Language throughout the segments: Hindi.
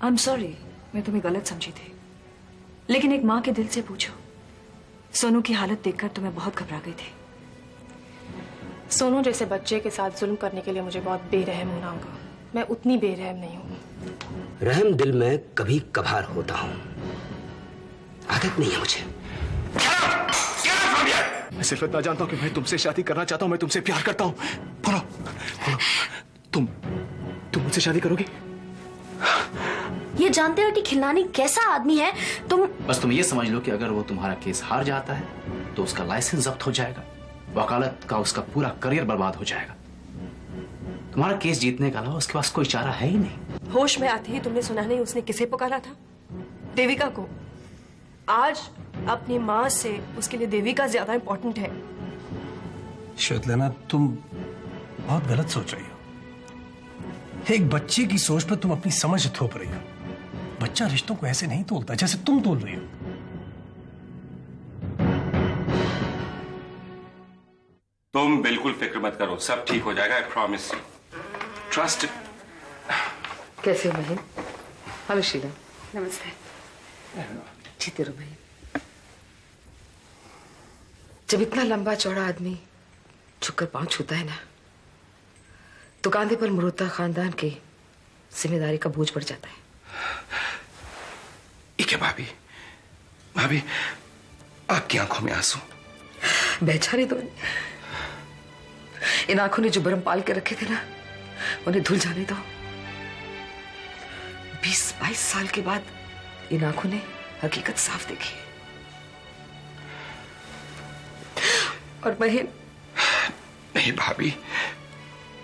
आई एम सॉरी, मैं तुम्हें गलत समझी थी। लेकिन एक माँ के दिल से पूछो, सोनू की हालत देखकर तो मैं बहुत घबरा गई थी। सोनू जैसे बच्चे के साथ जुल्म करने के लिए मुझे बहुत बेरहम होना होगा। मैं उतनी बेरहम नहीं हूँ। रहम दिल में कभी कभार होता हूँ, आदत नहीं है मुझे। मैं सिर्फ इतना जानता हूँ कि मैं तुमसे शादी करना चाहता हूँ, मैं तुमसे प्यार करता हूँ। बोलो, बोलो, तुम मुझसे शादी करोगी? ये जानते हो कि खिलनानी कैसा आदमी है तुम? बस तुम ये समझ लो कि अगर वो तुम्हारा केस हार जाता है तो उसका लाइसेंस जब्त हो जाएगा, वकालत का उसका पूरा करियर बर्बाद हो जाएगा। तुम्हारा केस जीतने का अलावा उसके पास कोई चारा है ही नहीं। होश में आते ही तुमने सुना नहीं उसने किसे पुकारा था? देविका को। आज अपनी माँ से उसके लिए देविका ज्यादा इंपॉर्टेंट है। श्वेतलना, तुम बहुत गलत सोच रही हो। एक बच्चे की सोच पर तुम अपनी समझ थोप रही हो। बच्चा रिश्तों को ऐसे नहीं तोलता जैसे तुम तोल रही हो। तुम बिल्कुल फिक्र मत करो, सब ठीक हो जाएगा, आई प्रॉमिस यू। ट्रस्ट। कैसे हो बहन? हेलो शीला। नमस्ते। जीते रहो बहन। जब इतना लंबा चौड़ा आदमी झुककर पांव छूता है ना, तो कांधे पर मल्होत्रा खानदान की जिम्मेदारी का बोझ बढ़ जाता है। ठीक है भाभी, भाभी आपकी आंखों में आंसू। बेचारी तो इन आंखों ने जो भरम पाल के रखे थे ना, उन्हें धुल जाने दो। 20-22 साल के बाद इन आंखों ने हकीकत साफ देखी। और बहन। नहीं भाभी,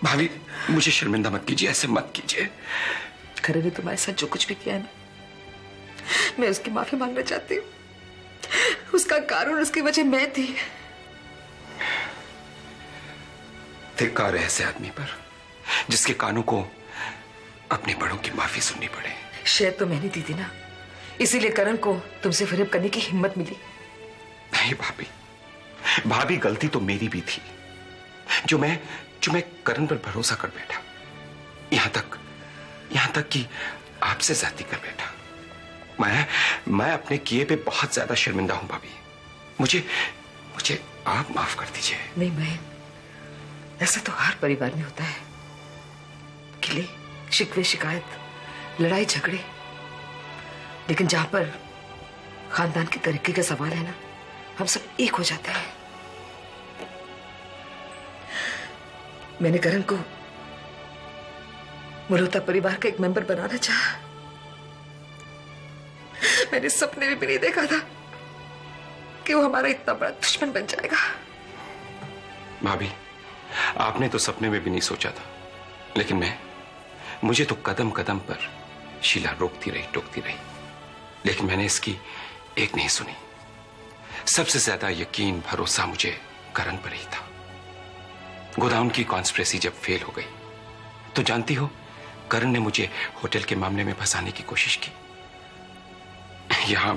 भाभी मुझे शर्मिंदा मत कीजिए, ऐसे मत कीजिए। खरे ने तुम्हारे साथ जो कुछ भी किया है ना, मैं उसकी माफी मांगना चाहती हूँ। उसका कारण, उसकी वजह मैं थी। धिक्कार है ऐसे आदमी पर जिसके कानों को अपने बड़ों की माफी सुननी पड़े। शायद तो मैंने दी थी ना, इसीलिए करण को तुमसे फरेब करने की हिम्मत मिली। नहीं भाभी, भाभी गलती तो मेरी भी थी, जो मैं करण पर भरोसा कर बैठा, यहां तक कि आपसे ज्यादती कर बैठा। मैं अपने किए पे बहुत ज्यादा शर्मिंदा हूं भाभी। मुझे आप माफ कर दीजिए। नहीं बहन, ऐसा तो हर परिवार में होता है। गिले, शिकवे, शिकायत, लड़ाई झगड़े, लेकिन जहां पर खानदान की तरक्की का सवाल है ना, हम सब एक हो जाते हैं। मैंने करण को मल्होत्रा परिवार का एक मेंबर बनाना चाहा। मैंने सपने में भी नहीं देखा था कि वो हमारा इतना बड़ा दुश्मन बन जाएगा। भाभी, आपने तो सपने में भी नहीं सोचा था, लेकिन मुझे तो कदम कदम पर शीला रोकती रही, टोकती रही, लेकिन मैंने इसकी एक नहीं सुनी। सबसे ज्यादा यकीन, भरोसा मुझे करण पर ही था। गोदाउन की कॉन्स्पिरेसी जब फेल हो गई तो जानती हो, करण ने मुझे होटल के मामले में फंसाने की कोशिश की। यहां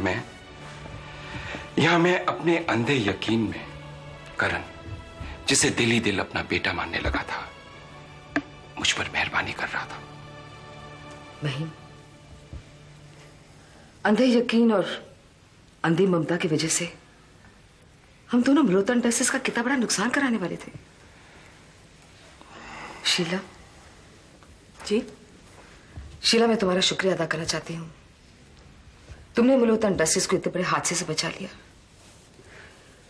मैं अपने अंधे यकीन में करण, जिसे दिल ही दिल अपना बेटा मानने लगा था, मुझ पर मेहरबानी कर रहा था। नहीं, अंधे यकीन और अंधी ममता की वजह से हम दोनों मल्होत्रा इंडस्ट्रीज का कितना बड़ा नुकसान कराने वाले थे। शीला जी? शीला, मैं तुम्हारा शुक्रिया अदा करना चाहती हूँ। तुमने मल्होत्रा इंडस्ट्रीज को इतने बड़े हादसे से बचा लिया,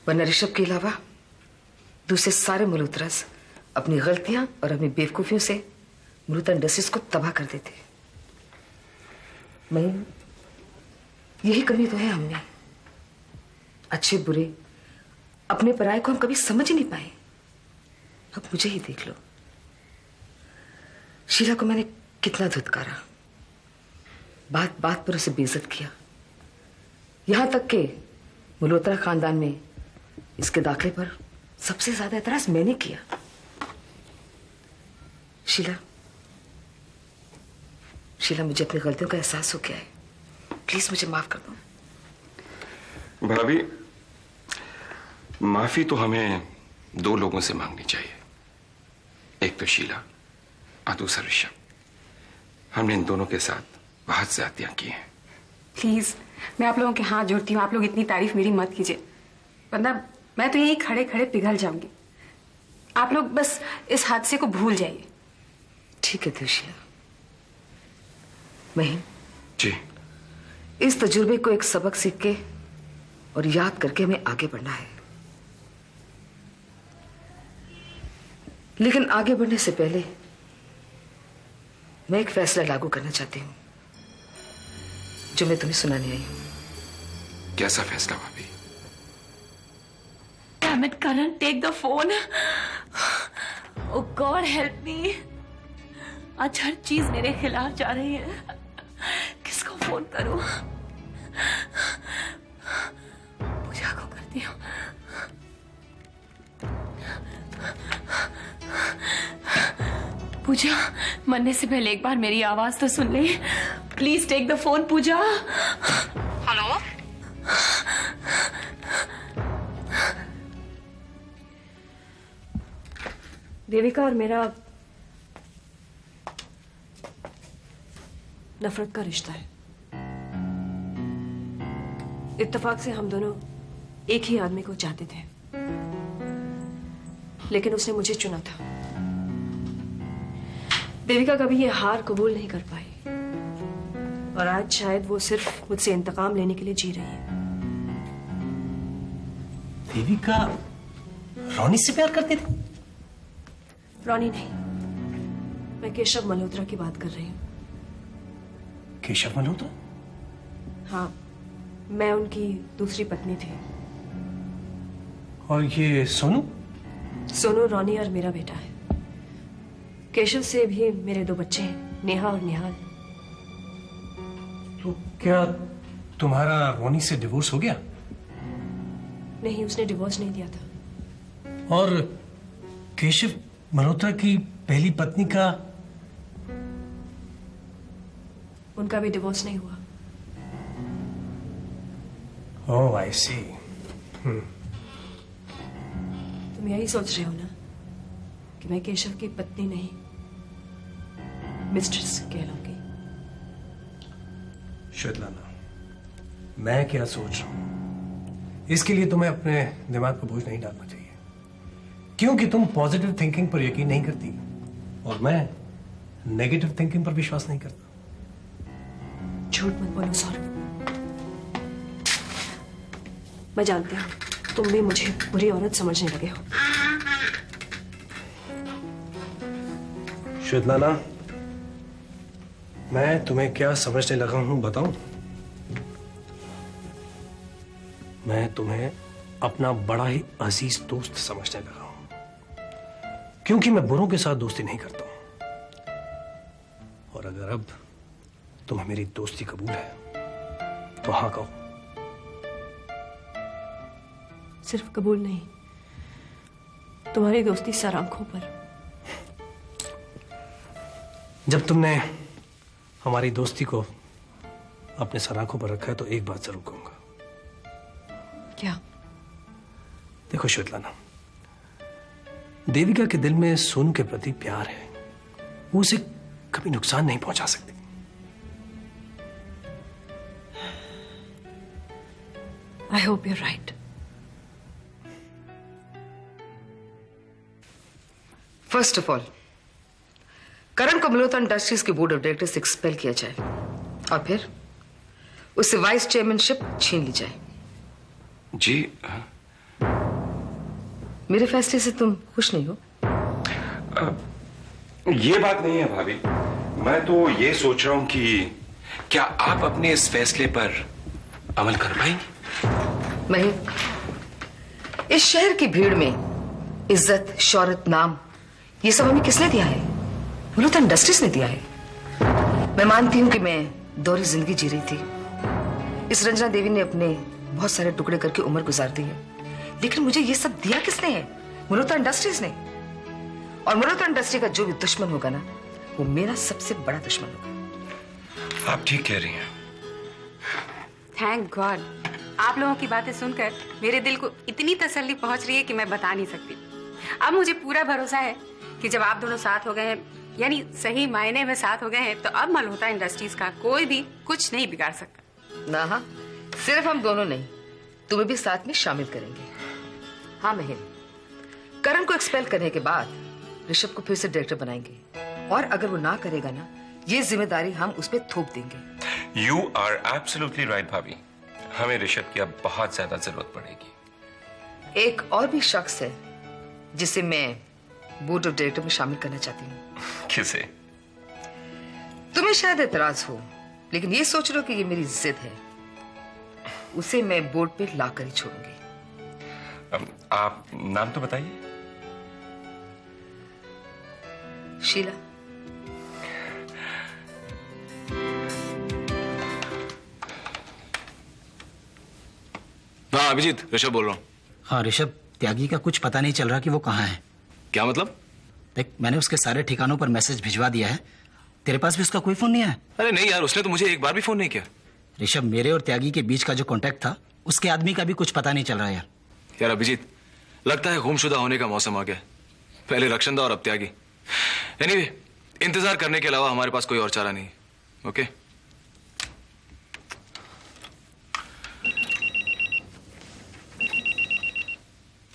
वरना ऋषभ के अलावा दूसरे सारे मल्होत्रास अपनी गलतियां और अपनी बेवकूफियों से मल्होत्रा इंडस्ट्रीज को तबाह कर देते। मैं यही कमी तो है हमने। अच्छे बुरे, अपने पराये को हम कभी समझ ही नहीं पाए। अब मुझे ही देख लो, शीला को मैंने कितना धुतकारा, बात बात पर उसे बेइज्जत किया, यहां तक कि मल्होत्रा खानदान में इसके दाखिले पर सबसे ज्यादा एतराज मैंने किया। शीला, मुझे अपनी गलतियों का एहसास हो गया है। प्लीज मुझे माफ कर दो। भाभी, माफी तो हमें दो लोगों से मांगनी चाहिए, एक तो शीला और दूसरा ऋषभ। हमने इन दोनों के साथ बहुत ज्यादतियां की हैं। प्लीज मैं आप लोगों के हाथ जोड़ती हूँ, आप लोग इतनी तारीफ मेरी मत कीजिए, वरना मैं तो यहीं खड़े खड़े पिघल जाऊंगी। आप लोग बस इस हादसे को भूल जाइए। ठीक है त्रिशिया। महिम, जी। इस तजुर्बे को एक सबक सीख के और याद करके हमें आगे बढ़ना है। लेकिन आगे बढ़ने से पहले मैं एक फैसला लागू करना चाहती हूं जो मैं तुम्हें सुनाने आई हूं। कैसा फैसला भाभी? Damn it, Karan, take the phone. Oh God, help me. आज हर चीज मेरे खिलाफ जा रही है। किसको फोन करूं? पूजा को करती हूँ। पूजा, मरने से पहले एक बार मेरी आवाज तो सुन ले। Please take the phone Pooja. Hello. Devika और मेरा नफरत का रिश्ता है। इत्तेफाक से हम दोनों एक ही आदमी को चाहते थे, लेकिन उसने मुझे चुना था। देविका कभी ये हार कबूल नहीं कर पाई और आज शायद वो सिर्फ मुझसे इंतकाम लेने के लिए जी रही है। देविका रोनी से प्यार करती थी? रोनी नहीं, मैं केशव मल्होत्रा की बात कर रही हूँ। केशव मल्होत्रा? हाँ, मैं उनकी दूसरी पत्नी थी। और ये सोनू? सोनू रोनी और मेरा बेटा है। केशव से भी मेरे 2 बच्चे हैं, नेहा और निहाल। तो क्या तुम्हारा रोनी से डिवोर्स हो गया? नहीं, उसने डिवोर्स नहीं दिया था। और केशव मल्होत्रा की पहली पत्नी का? उनका भी डिवोर्स नहीं हुआ। ओह, आई सी। तुम यही सोच रहे हो ना कि मैं केशव की पत्नी नहीं, मिस्ट्रेस कहलाऊंगी। श्वेतलाना, मैं क्या सोच रहा हूं इसके लिए तुम्हें अपने दिमाग पर बोझ नहीं डालना चाहिए, क्योंकि तुम पॉजिटिव थिंकिंग पर यकीन नहीं करती और मैं नेगेटिव थिंकिंग पर विश्वास नहीं करता। झूठ मत बोलो सौरभ। मैं जानती हूँ तुम भी मुझे बुरी औरत समझने लगे हो। श्वेतलाना, मैं तुम्हें क्या समझने लगा हूं बताऊं? मैं तुम्हें अपना बड़ा ही अजीज दोस्त समझने लगा हूं, क्योंकि मैं बुरों के साथ दोस्ती नहीं करता हूं। और अगर अब तुम्हें मेरी दोस्ती कबूल है तो हाँ कहो। सिर्फ कबूल नहीं, तुम्हारी दोस्ती सर आंखों पर। जब तुमने हमारी दोस्ती को अपने सर आंखों पर रखा है तो एक बात जरूर कहूंगा। क्या? देखो श्वेतलाना, देविका के दिल में सोनू के प्रति प्यार है, वो उसे कभी नुकसान नहीं पहुंचा सकती। I hope you're right. First of all, Karan को मल्होत्रा इंडस्ट्रीज के बोर्ड ऑफ डायरेक्टर्स से एक्सपेल किया जाए और फिर उससे वाइस चेयरमैनशिप छीन ली जाए। जी। मेरे फैसले से तुम खुश नहीं हो? ये बात नहीं है भाभी, मैं तो ये सोच रहा हूं कि क्या आप अपने इस फैसले पर अमल कर पाएंगे? नहीं, इस शहर की भीड़ में इज्जत, शौहरत, नाम, ये सब हमें किसने दिया है? मल्होत्रा इंडस्ट्रीज ने दिया है। मैं मानती हूं कि मैं दोहरी जिंदगी जी रही थी। इस रंजना देवी ने अपने बहुत सारे टुकड़े करके उम्र गुजार दी है, लेकिन मुझे ये सब दिया किसने है? मल्होत्रा इंडस्ट्रीज ने। और मल्होत्रा इंडस्ट्री का जो भी दुश्मन होगा ना, वो मेरा सबसे बड़ा दुश्मन होगा। आप ठीक कह रही हैं। थैंक गॉड, आप लोगों की बातें सुनकर मेरे दिल को इतनी तसल्ली पहुंच रही है कि मैं बता नहीं सकती। अब मुझे पूरा भरोसा है कि जब आप दोनों साथ हो गए हैं यानी सही मायने में साथ हो गए हैं तो अब मल्होत्रा इंडस्ट्रीज का कोई भी कुछ नहीं बिगाड़ सकता। ना हाँ, सिर्फ हम दोनों नहीं, तुम्हें भी साथ में शामिल करेंगे। हाँ महिन, करण को एक्सपेल करने के बाद ऋषभ को फिर से डायरेक्टर बनाएंगे, और अगर वो ना करेगा ना, ये जिम्मेदारी हम उस पर थोप देंगे। यू आर एब्सोल्युटली राइट भाभी, हमें ऋषभ की अब बहुत ज्यादा जरूरत पड़ेगी। एक और भी शख्स है जिसे मैं बोर्ड ऑफ डायरेक्टर में शामिल करना चाहती हूँ। किसे? तुम्हें शायद एतराज हो, लेकिन ये सोच लो कि ये मेरी जिद है। उसे मैं बोर्ड पे लाकर ही छोड़ूंगी। आप नाम तो बताइए। शीला। हाँ अभिजीत, ऋषभ बोल रहा हूँ। हाँ ऋषभ, त्यागी का कुछ पता नहीं चल रहा कि वो कहाँ है। क्या मतलब? देख, मैंने उसके सारे ठिकानों पर मैसेज भिजवा दिया है, तेरे पास भी उसका कोई फोन नहीं है? अरे नहीं यार, उसने तो मुझे एक बार भी फोन नहीं किया। ऋषभ, मेरे और त्यागी के बीच का जो कांटेक्ट था, उसके आदमी का भी कुछ पता नहीं चल रहा यार। यार अभिजीत, लगता है गुमशुदा होने का मौसम आ गया। पहले रक्षंदा और अब त्यागी। एनीवे, इंतजार करने के अलावा हमारे पास कोई और चारा नहीं। ओके?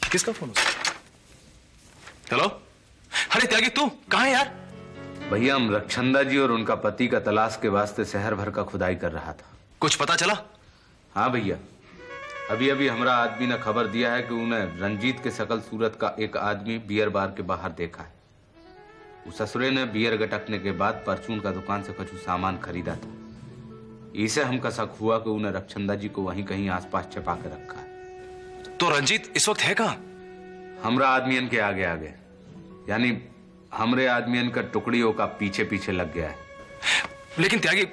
किसका फोन? हेलो? अरे त्यागी, तू कहाँ है यार? भैया, हम रक्षंदा जी और उनका पति का तलाश के वास्ते शहर भर का खुदाई कर रहा था। कुछ पता चला? हाँ भैया, अभी अभी हमारा आदमी ने खबर दिया है कि उन्हें रंजीत के शकल सूरत का एक आदमी बियर बार के बाहर देखा है। उस ससुरे ने बियर गटकने के बाद परचून का दुकान से कुछ सामान खरीदा था। इसे हमका शक हुआ कि उन्हें रक्षंदा जी को वहीं कहीं आसपास छिपा के रखा है। तो रंजीत इस वक्त है कहाँ? हमरा आदमियन के आगे आगे, यानी हमरे आदमियन का टुकड़ियों का पीछे पीछे लग गया है। लेकिन त्यागी,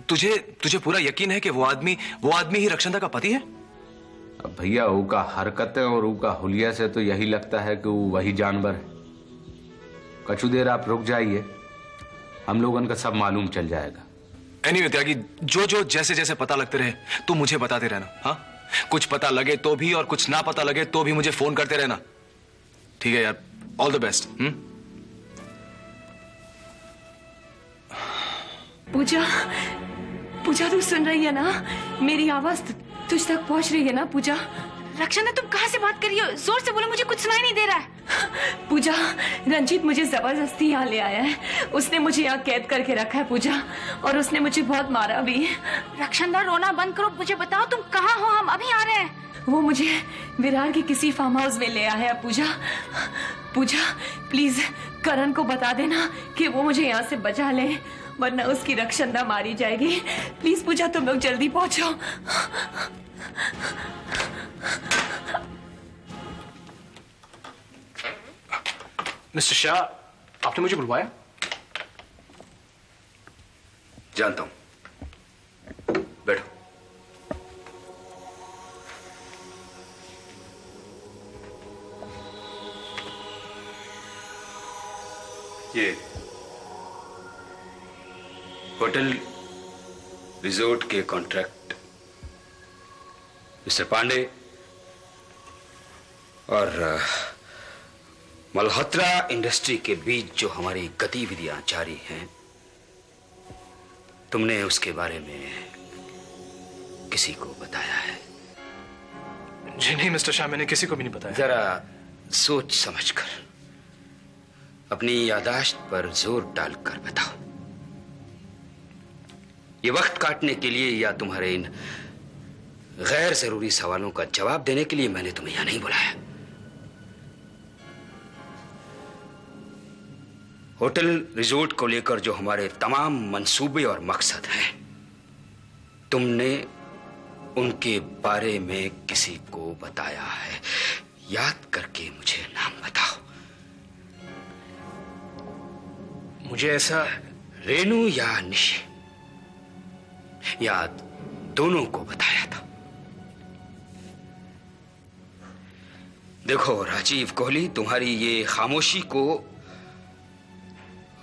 तुझे पूरा यकीन है कि वो आदमी ही रक्षंदा का पति है? अब भैया, वो का हरकतें और वो का हुलिया से तो यही लगता है कि वो वही जानवर है। कछु देर आप रुक जाइए, हम लोगों का सब मालूम चल जाएगा। एनीवे त्यागी, जो जैसे जैसे पता लगते रहे तू मुझे बताते रहना। हाँ, कुछ पता लगे तो भी और कुछ ना पता लगे तो भी मुझे फोन करते रहना, ठीक है यार? All the best. Pooja, Pooja तू सुन रही है ना? मेरी आवाज तुझ तक पहुंच रही है ना पूजा? रक्षंदा, तुम कहाँ से बात कर रही हो? जोर से बोलो, मुझे कुछ सुनाई नहीं दे रहा है। पूजा, रंजीत मुझे जबरदस्ती यहाँ ले आया है। उसने मुझे यहाँ कैद करके रखा है पूजा, और उसने मुझे बहुत मारा भी। रक्षंदा, रोना बंद करो, मुझे बताओ तुम कहाँ हो, हम अभी आ रहे हैं। वो मुझे विरार के किसी फार्म हाउस में ले आया है पूजा। पूजा प्लीज करण को बता देना कि वो मुझे यहाँ से बचा ले, वरना उसकी रक्षंदा मारी जाएगी। प्लीज पूजा, तुम लोग जल्दी पहुंचो। मिस्टर शाह, आपने मुझे बुलवाया? जानता हूं, बैठो। ये होटल रिजोर्ट के कॉन्ट्रैक्ट मिस्टर पांडे और मल्होत्रा इंडस्ट्री के बीच जो हमारी गतिविधियां जारी हैं, तुमने उसके बारे में किसी को बताया है? जी नहीं मिस्टर शाह, मैंने किसी को भी नहीं बताया। जरा सोच समझकर अपनी यादाश्त पर जोर डालकर बताओ। ये वक्त काटने के लिए या तुम्हारे इन गैर जरूरी सवालों का जवाब देने के लिए मैंने तुम्हें यहां नहीं बुलाया। होटल रिजोर्ट को लेकर जो हमारे तमाम मंसूबे और मकसद हैं, तुमने उनके बारे में किसी को बताया है? याद करके मुझे नाम बताओ। मुझे ऐसा रेनू या निशी, या दोनों को बताया था? देखो राजीव कोहली, तुम्हारी ये खामोशी को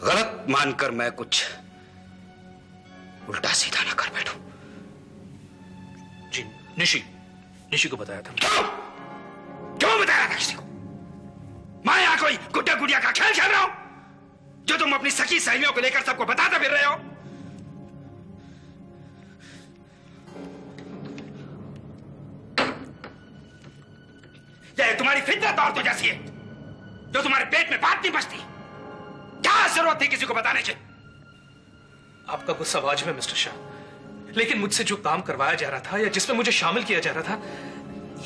गलत मानकर मैं कुछ उल्टा सीधा ना कर बैठूं। जी, निशी को बताया था। क्यों बताया था किसी को? मैं यहां कोई गुड्डा गुड़िया का खेल खेल रहा हूं? जो तुम अपनी सखी सहेलियों को लेकर सबको बताते फिर रहे हो? यह तुम्हारी फितरत और तो जैसी है, जो तुम्हारे पेट में बात नहीं बचती। क्या जरूरत थी किसी को बताने की? आपका गुस्सा वाजिब है मिस्टर शाह, लेकिन मुझसे जो काम करवाया जा रहा था या जिसमें मुझे शामिल किया जा रहा था,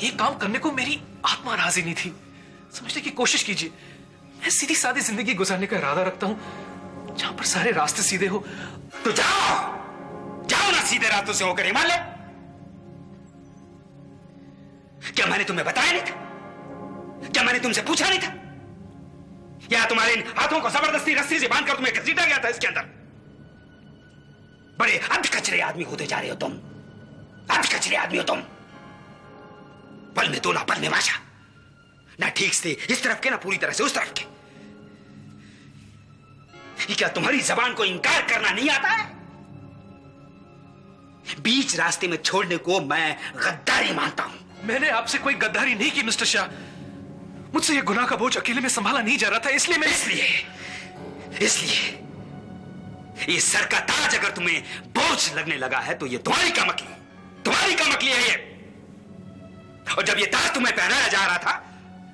ये काम करने को मेरी आत्मा राजी नहीं थी। समझने की कोशिश कीजिए, मैं सीधी सादी जिंदगी गुजारने का इरादा रखता हूं जहां पर सारे रास्ते सीधे हो। तो जाओ, जाओ ना सीधे रास्तों से होकर हिमालय। क्या मैंने तुम्हें बताया नहीं था? क्या मैंने तुमसे पूछा नहीं था? या तुम्हारे इन हाथों को जबरदस्ती रस्सी से बांधकर तुम्हें घसीटा गया था इसके अंदर? बड़े अधकचरे आदमी होते जा रहे हो तुम, अधकचरे आदमी हो तुम। पल में दोला पल में माशा, ना ठीक से इस तरफ के ना पूरी तरह से उस तरफ के। ये क्या तुम्हारी जबान को इनकार करना नहीं आता है? बीच रास्ते में छोड़ने को मैं गद्दारी मानता हूं। मैंने आपसे कोई गद्दारी नहीं की मिस्टर शाह, मुझसे ये गुनाह का बोझ अकेले में संभाला नहीं जा रहा था, इसलिए मैं इसलिए ये सर का ताज अगर तुम्हें बोझ लगने लगा है तो ये तुम्हारी कमकली है ये। और जब ये ताज तुम्हें पहनाया जा रहा था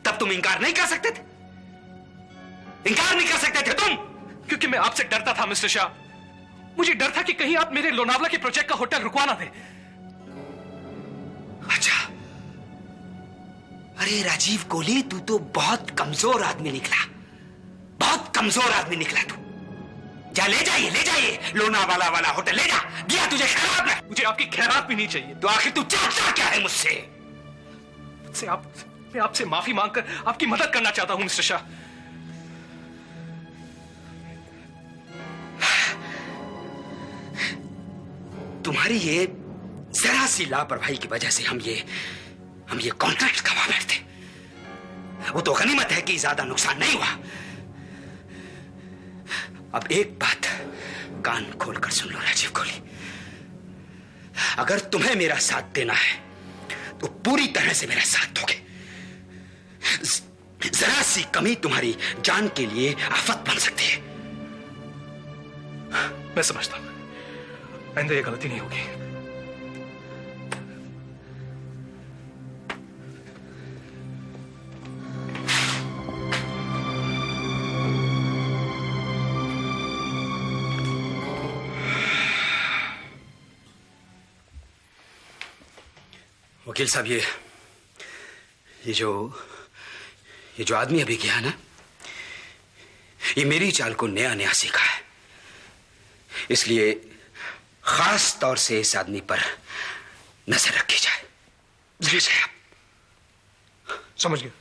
तब तुम इंकार नहीं कर सकते थे, इंकार नहीं कर सकते थे तुम, क्योंकि मैं आपसे डरता था मिस्टर शाह। मुझे डर था कि कहीं आप मेरे लोनावला के प्रोजेक्ट का होटल रुकवा ना दें। अच्छा, अरे राजीव कोहली, तू तो बहुत कमजोर आदमी निकला, बहुत कमजोर आदमी निकला तू। जा ले जाइए लोनावाला वाला होटल ले जा, दिया तुझे खैरात में। मुझे आपकी खैरात भी नहीं चाहिए। तो आखिर तू चाहता क्या है मुझसे? मैं आपसे माफी मांगकर आपकी मदद करना चाहता हूं मिस्टर शाह। तुम्हारी ये जरा सी लापरवाही की वजह से हम ये कॉन्ट्रैक्ट गवा बैठते। वो तो गनीमत है कि ज्यादा नुकसान नहीं हुआ। अब एक बात कान खोलकर सुन लो राजीव कोहली, अगर तुम्हें मेरा साथ देना है तो पूरी तरह से मेरा साथ दोगे। जरा सी कमी तुम्हारी जान के लिए आफत बन सकती है। मैं समझता हूं, आइंदा ये गलती नहीं होगी। वकील साहब, ये जो आदमी अभी गया ना, ये मेरी चाल को नया नया सीखा है, इसलिए खास तौर से इस आदमी पर नजर रखी जाए। जी साहब, समझ गया।